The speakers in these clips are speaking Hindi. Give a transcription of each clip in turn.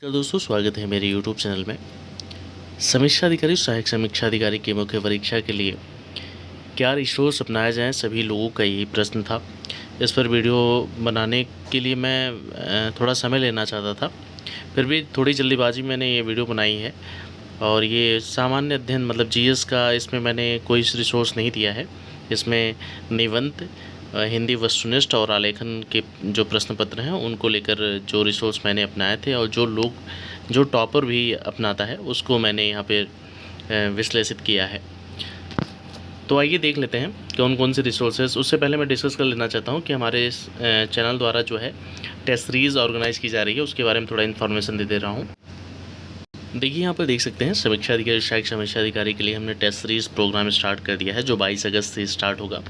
तो दोस्तों स्वागत है मेरे YouTube चैनल में। समीक्षा अधिकारी सहायक समीक्षा अधिकारी की मुख्य परीक्षा के लिए क्या रिसोर्स अपनाया जाए, सभी लोगों का यही प्रश्न था। इस पर वीडियो बनाने के लिए मैं थोड़ा समय लेना चाहता था, फिर भी थोड़ी जल्दीबाजी में मैंने ये वीडियो बनाई है। और ये सामान्य अध्ययन मतलब जीएस का, इसमें मैंने कोई रिसोर्स नहीं दिया है। इसमें निबंध, हिंदी वस्तुनिष्ठ और आलेखन के जो प्रश्न पत्र हैं उनको लेकर जो रिसोर्स मैंने अपनाए थे, और जो टॉपर भी अपनाता है उसको मैंने यहाँ पे विश्लेषित किया है। तो आइए देख लेते हैं कौन कौन से रिसोर्सेज। उससे पहले मैं डिस्कस कर लेना चाहता हूँ कि हमारे इस चैनल द्वारा जो है टेस्ट सीरीज़ ऑर्गेनाइज की जा रही है, उसके बारे में थोड़ा इन्फॉर्मेशन दे रहा हूँ। देखिए यहाँ पर देख सकते हैं, समीक्षा अधिकारी सहायक समीक्षा अधिकारी के लिए हमने टेस्ट सीरीज़ प्रोग्राम स्टार्ट कर दिया है, जो 22 अगस्त से स्टार्ट होगा।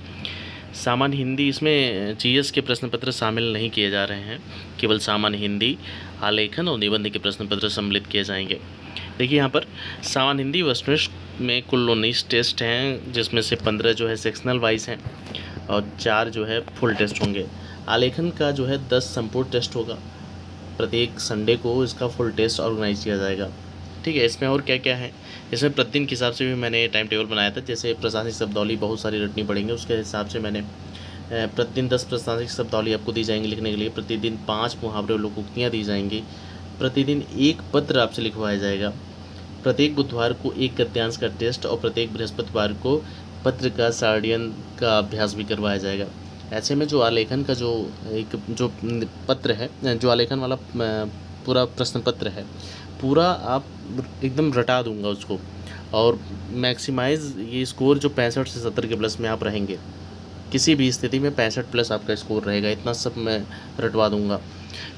सामान्य हिंदी, इसमें जीएस के प्रश्न पत्र शामिल नहीं किए जा रहे हैं, केवल सामान्य हिंदी, आलेखन और निबंध के प्रश्न पत्र सम्मिलित किए जाएंगे। देखिए यहाँ पर सामान्य हिंदी वस्तुनिष्ठ में कुल 19 टेस्ट हैं, जिसमें से 15 जो है सेक्शनल वाइज हैं और 4 जो है फुल टेस्ट होंगे। आलेखन का जो है 10 संपूर्ण टेस्ट होगा। प्रत्येक संडे को इसका फुल टेस्ट ऑर्गेनाइज किया जाएगा। ठीक है, इसमें और क्या क्या है, इसमें प्रतिदिन के हिसाब से भी मैंने टाइम टेबल बनाया था। जैसे प्रशासनिक शब्दावली बहुत सारी रटनी पड़ेंगे, उसके हिसाब से मैंने प्रतिदिन 10 प्रशासनिक शब्दावली आपको दी जाएंगी लिखने के लिए। प्रतिदिन 5 मुहावरे और लोकोक्तियाँ दी जाएंगी। प्रतिदिन 1 पत्र आपसे लिखवाया जाएगा। प्रत्येक बुधवार को 1 गद्यांश का टेस्ट और प्रत्येक बृहस्पतिवार को पत्र का सार्डियन का अभ्यास भी करवाया जाएगा। ऐसे में जो आलेखन का जो पत्र है, जो आलेखन वाला पूरा प्रश्न पत्र है, पूरा आप एकदम रटा दूंगा उसको, और मैक्सिमाइज़ ये स्कोर जो 65 से 70 के प्लस में आप रहेंगे। किसी भी स्थिति में 65 प्लस आपका स्कोर रहेगा, इतना सब मैं रटवा दूंगा।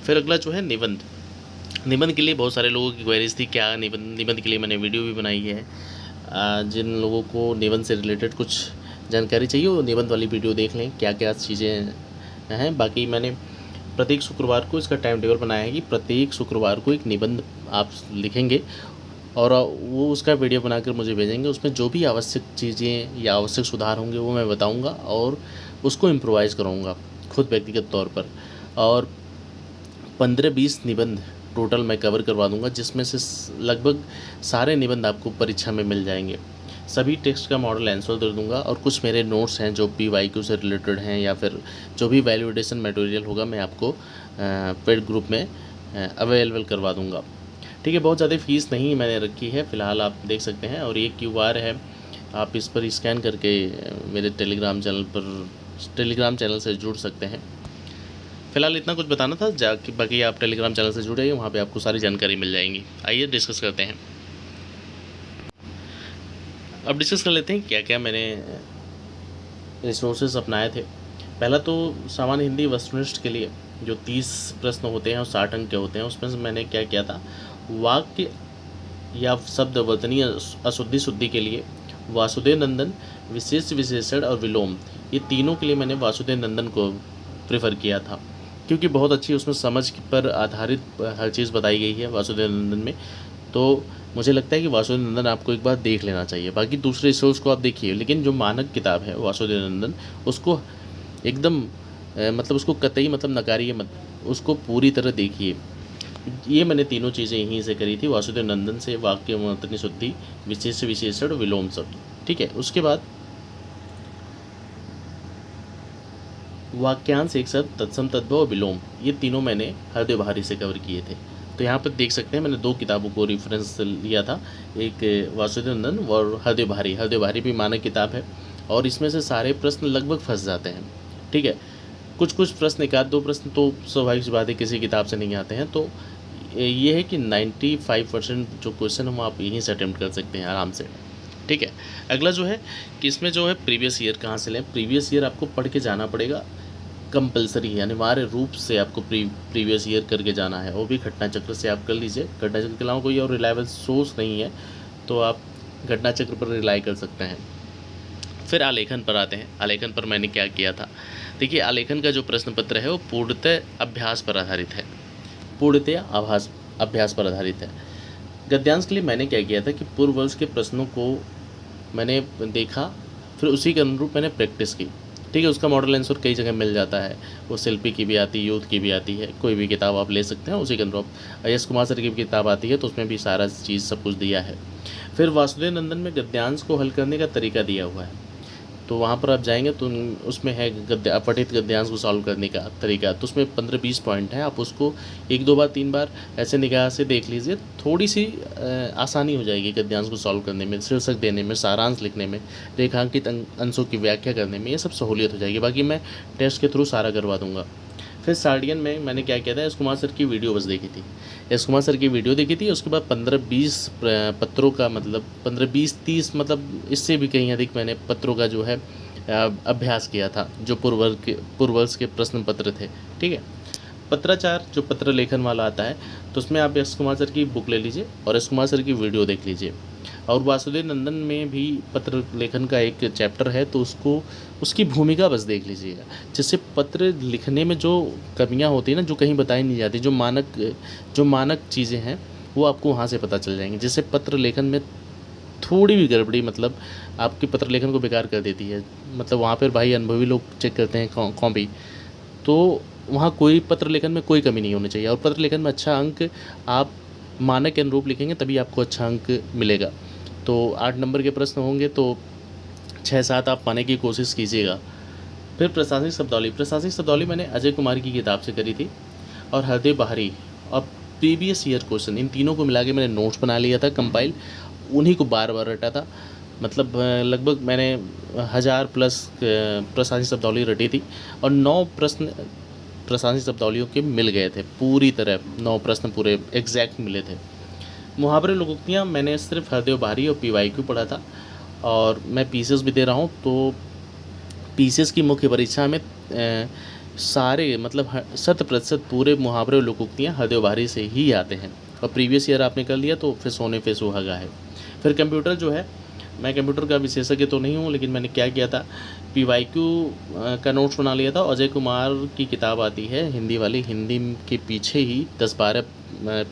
फिर अगला जो है निबंध। निबंध के लिए बहुत सारे लोगों की क्वेरीज थी, क्या निबंध के लिए मैंने वीडियो भी बनाई है। जिन लोगों को निबंध से रिलेटेड कुछ जानकारी चाहिए वो निबंध वाली वीडियो देख लें, क्या क्या चीज़ें हैं। बाकी मैंने प्रत्येक शुक्रवार को इसका टाइम टेबल बनाया है कि प्रत्येक शुक्रवार को एक निबंध आप लिखेंगे और वो उसका वीडियो बनाकर मुझे भेजेंगे। उसमें जो भी आवश्यक चीज़ें या आवश्यक सुधार होंगे वो मैं बताऊंगा और उसको इम्प्रोवाइज़ कराऊंगा खुद व्यक्तिगत तौर पर। और 15-20 निबंध टोटल मैं कवर करवा दूंगा, जिसमें से लगभग सारे निबंध आपको परीक्षा में मिल जाएंगे। सभी टेक्स्ट का मॉडल आंसर दे दूंगा, और कुछ मेरे नोट्स हैं जो PYQ से रिलेटेड हैं, या फिर जो भी वैल्यूडेशन मटेरियल होगा मैं आपको पेड ग्रुप में अवेलेबल करवा दूंगा। ठीक है, बहुत ज़्यादा फ़ीस नहीं मैंने रखी है फ़िलहाल, आप देख सकते हैं। और ये QR है, आप इस पर स्कैन करके मेरे टेलीग्राम चैनल से जुड़ सकते हैं। फ़िलहाल इतना कुछ बताना था, जाके बाकी आप टेलीग्राम चैनल से जुड़े, वहाँ पे आपको सारी जानकारी मिल जाएंगी। आइए डिस्कस करते हैं। अब डिस्कस कर लेते हैं क्या क्या मैंने रिसोर्सेज अपनाए थे। पहला तो सामान्य हिंदी वस्तुनिष्ठ के लिए जो 30 प्रश्न होते हैं और 60 अंक के होते हैं, उसमें से मैंने क्या किया था, वाक्य या शब्द वर्तनीय अशुद्धि शुद्धि के लिए वासुदेव नंदन, विशेष विशेषण और विलोम, ये तीनों के लिए मैंने वासुदेव नंदन को प्रेफर किया था, क्योंकि बहुत अच्छी उसमें समझ पर आधारित हर चीज़ बताई गई है वासुदेव नंदन में। तो मुझे लगता है कि वासुदेव नंदन आपको एक बार देख लेना चाहिए। बाकी दूसरे रिसोर्स को आप देखिए, लेकिन जो मानक किताब है वासुदेव नंदन, उसको एकदम मतलब उसको कतई मतलब नकारिए मत, उसको पूरी तरह देखिए। ये मैंने तीनों चीज़ें यहीं से करी थी, वासुदेव नंदन से, वाक्य वर्तनी शुद्धि, विशेष विशेषण, विलोम शब्द। ठीक है, उसके बाद वाक्यांश, एक शब्द, तत्सम तद्भव और विलोम, ये तीनों मैंने हृदय बहारी से कवर किए थे। तो यहाँ पर देख सकते हैं मैंने 2 किताबों को रेफरेंस लिया था, एक वासुदेव नंदन और हृदय बहारी। हृदय बहारी भी मानक किताब है, और इसमें से सारे प्रश्न लगभग फंस जाते हैं। ठीक है, कुछ प्रश्न, 1-2 प्रश्न तो स्वाभाविक सी बात है किसी किताब से नहीं आते हैं। तो ये है कि 95% जो क्वेश्चन हम आप यहीं से अटेम्प्ट कर सकते हैं आराम से। ठीक है, अगला जो है कि इसमें जो है प्रीवियस ईयर कहाँ से लें। प्रीवियस ईयर आपको पढ़ के जाना पड़ेगा, कंपलसरी, अनिवार्य रूप से आपको प्रीवियस ईयर करके जाना है, वो भी घटना चक्र से आप कर लीजिए। घटना चक्र के अलावा कोई और रिलायबल सोर्स नहीं है, तो आप घटना चक्र पर रिलाई कर सकते हैं। फिर आलेखन पर आते हैं। आलेखन पर मैंने क्या किया था, देखिए आलेखन का जो प्रश्न पत्र है वो पूर्णतः अभ्यास पर आधारित है, पूर्णतः अभ्यास पर आधारित है। गद्यांश के लिए मैंने क्या किया था कि पूर्व वर्ष के प्रश्नों को मैंने देखा, फिर उसी के अनुरूप मैंने प्रैक्टिस की। ठीक है। उसका मॉडल आंसर कई जगह मिल जाता है, वो शिल्पी की भी आती है, यूथ की भी आती है, कोई भी किताब आप ले सकते हैं। उसी के अंदर आप यश कुमार सर की भी किताब आती है, तो उसमें भी सारा चीज़ सब कुछ दिया है। फिर वासुदेव नंदन में गद्यांश को हल करने का तरीका दिया हुआ है, तो वहाँ पर आप जाएंगे तो उसमें है अपठित गद्यांश को सॉल्व करने का तरीका। तो उसमें 15-20 पॉइंट हैं, आप उसको 1-2 बार 3 बार ऐसे निगाह से देख लीजिए, थोड़ी सी आसानी हो जाएगी गद्यांश को सॉल्व करने में, शीर्षक देने में, सारांश लिखने में, रेखांकित अंशों की व्याख्या करने में, ये सब सहूलियत हो जाएगी। बाकी मैं टेस्ट के थ्रू सारा करवा दूँगा। फिर सार्डियन में मैंने क्या किया था, यश कुमार सर की वीडियो बस देखी थी, यश कुमार सर की वीडियो देखी थी। उसके बाद 15-20 पत्रों का, मतलब 15-20-30, मतलब इससे भी कहीं अधिक मैंने पत्रों का जो है अभ्यास किया था, जो पूर्व वर्ष के प्रश्न पत्र थे। ठीक है। पत्राचार जो पत्र लेखन वाला आता है, तो उसमें आप यश कुमार सर की बुक ले लीजिए और यश कुमार सर की वीडियो देख लीजिए। और वासुदेव नंदन में भी पत्र लेखन का एक चैप्टर है, तो उसकी भूमिका बस देख लीजिएगा, जिससे पत्र लिखने में जो कमियां होती हैं ना, जो कहीं बताई नहीं जाती, जो मानक चीज़ें हैं, वो आपको वहाँ से पता चल जाएंगी, जिससे पत्र लेखन में थोड़ी भी गड़बड़ी मतलब आपके पत्र लेखन को बेकार कर देती है। मतलब वहाँ पर भाई अनुभवी लोग चेक करते हैं कॉपी, तो वहाँ कोई पत्र लेखन में कोई कमी नहीं होनी चाहिए। और पत्र लेखन में अच्छा अंक आप मानक के अनुरूप लिखेंगे, तभी आपको अच्छा अंक मिलेगा। तो 8 नंबर के प्रश्न होंगे, तो 6-7 आप पाने की कोशिश कीजिएगा। फिर प्रशासनिक शब्दावली मैंने अजय कुमार की किताब से करी थी, और हरदेव बाहरी और प्रीवियस ईयर क्वेश्चन, इन तीनों को मिला के मैंने नोट्स बना लिया था कंपाइल, उन्हीं को बार बार रटा था। मतलब लगभग मैंने 1000+ प्रशासनिक शब्दावली रटी थी, और 9 प्रश्न प्रशासनिक शब्दावलियों के मिल गए थे पूरी तरह, 9 प्रश्न पूरे एग्जैक्ट मिले थे। मुहावरे लोकोक्तियाँ मैंने सिर्फ हरदेव बाहरी और PYQ पढ़ा था, और मैं पीसीएस भी दे रहा हूँ, तो पीसीएस की मुख्य परीक्षा में सारे मतलब 100% पूरे मुहावरे और लोकोक्तियाँ हरदेव बाहरी से ही आते हैं। और प्रीवियस ईयर आपने कर लिया तो फिर सोने पे सुहागा है। फिर कंप्यूटर जो है, मैं कंप्यूटर का विशेषज्ञ तो नहीं हूँ, लेकिन मैंने क्या किया था, PYQ का नोट्स बना लिया था। अजय कुमार की किताब आती है हिंदी वाली, हिंदी के पीछे ही 10-12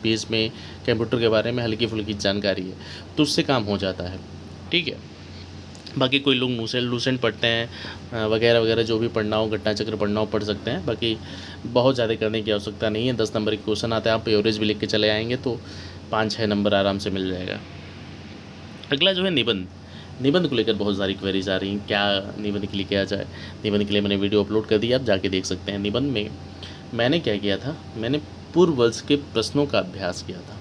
पेज में कंप्यूटर के बारे में हल्की फुल्की जानकारी है, तो उससे काम हो जाता है। ठीक है। बाकी कोई लोग लूसेंट पढ़ते हैं वगैरह वगैरह, जो भी पढ़ना हो, घटना चक्र पढ़ना हो पढ़ सकते हैं। बाकी बहुत ज़्यादा करने की आवश्यकता नहीं है। 10 नंबर के क्वेश्चन आते हैं, आप एवरेज भी लिख के चले आएंगे तो 5-6 नंबर आराम से मिल जाएगा। अगला जो है निबंध को लेकर बहुत सारी क्वेरीज आ रही हैं, क्या निबंध के लिए किया जाए। निबंध के लिए मैंने वीडियो अपलोड कर दी, आप जाके देख सकते हैं। निबंध में मैंने क्या किया था, मैंने पूर्व वर्ष के प्रश्नों का अभ्यास किया था।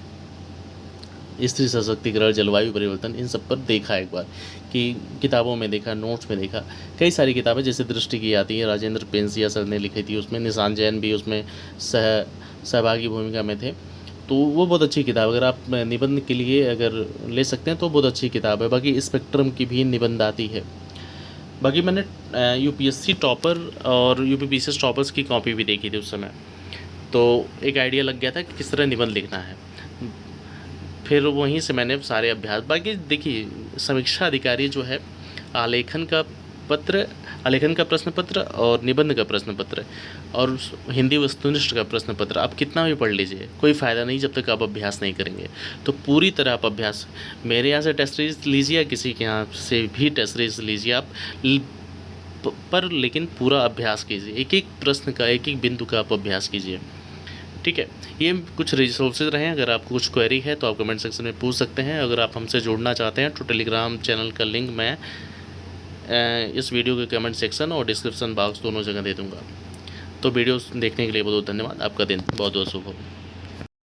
स्त्री सशक्तिकरण, जलवायु परिवर्तन, इन सब पर देखा एक बार, कि किताबों में देखा, नोट्स में देखा। कई सारी किताबें जैसे दृष्टि की आती है, राजेंद्र पेंसिया सर ने लिखी थी, उसमें निशान जैन भी उसमें सहभागी भूमिका में थे, तो वो बहुत अच्छी किताब, अगर आप निबंध के लिए अगर ले सकते हैं तो बहुत अच्छी किताब है। बाकी स्पेक्ट्रम की भी निबंध आती है। बाकी मैंने UPSC टॉपर और UPPCS टॉपर्स की कॉपी भी देखी थी उस समय, तो एक आइडिया लग गया था कि किस तरह निबंध लिखना है। फिर वहीं से मैंने सारे अभ्यास, बाकी देखिए समीक्षा अधिकारी जो है, आलेखन का प्रश्न पत्र और निबंध का प्रश्न पत्र और हिंदी वस्तुनिष्ठ का प्रश्न पत्र आप कितना भी पढ़ लीजिए, कोई फ़ायदा नहीं जब तक आप अभ्यास नहीं करेंगे। तो पूरी तरह आप अभ्यास, मेरे यहाँ से टेस्ट सीरीज लीजिए या किसी के यहाँ से भी टेस्ट सीरीज लीजिए आप, पर लेकिन पूरा अभ्यास कीजिए, एक एक प्रश्न का, एक एक बिंदु का आप अभ्यास कीजिए। ठीक है। ये कुछ रिसोर्सेज रहे हैं, अगर आपको कुछ क्वेरी है तो आप कमेंट सेक्शन में पूछ सकते हैं। अगर आप हमसे जुड़ना चाहते हैं तो टेलीग्राम चैनल का लिंक मैं इस वीडियो के कमेंट सेक्शन और डिस्क्रिप्शन बॉक्स दोनों जगह दे दूँगा। तो वीडियो देखने के लिए बहुत बहुत धन्यवाद। आपका दिन बहुत बहुत शुभ हो।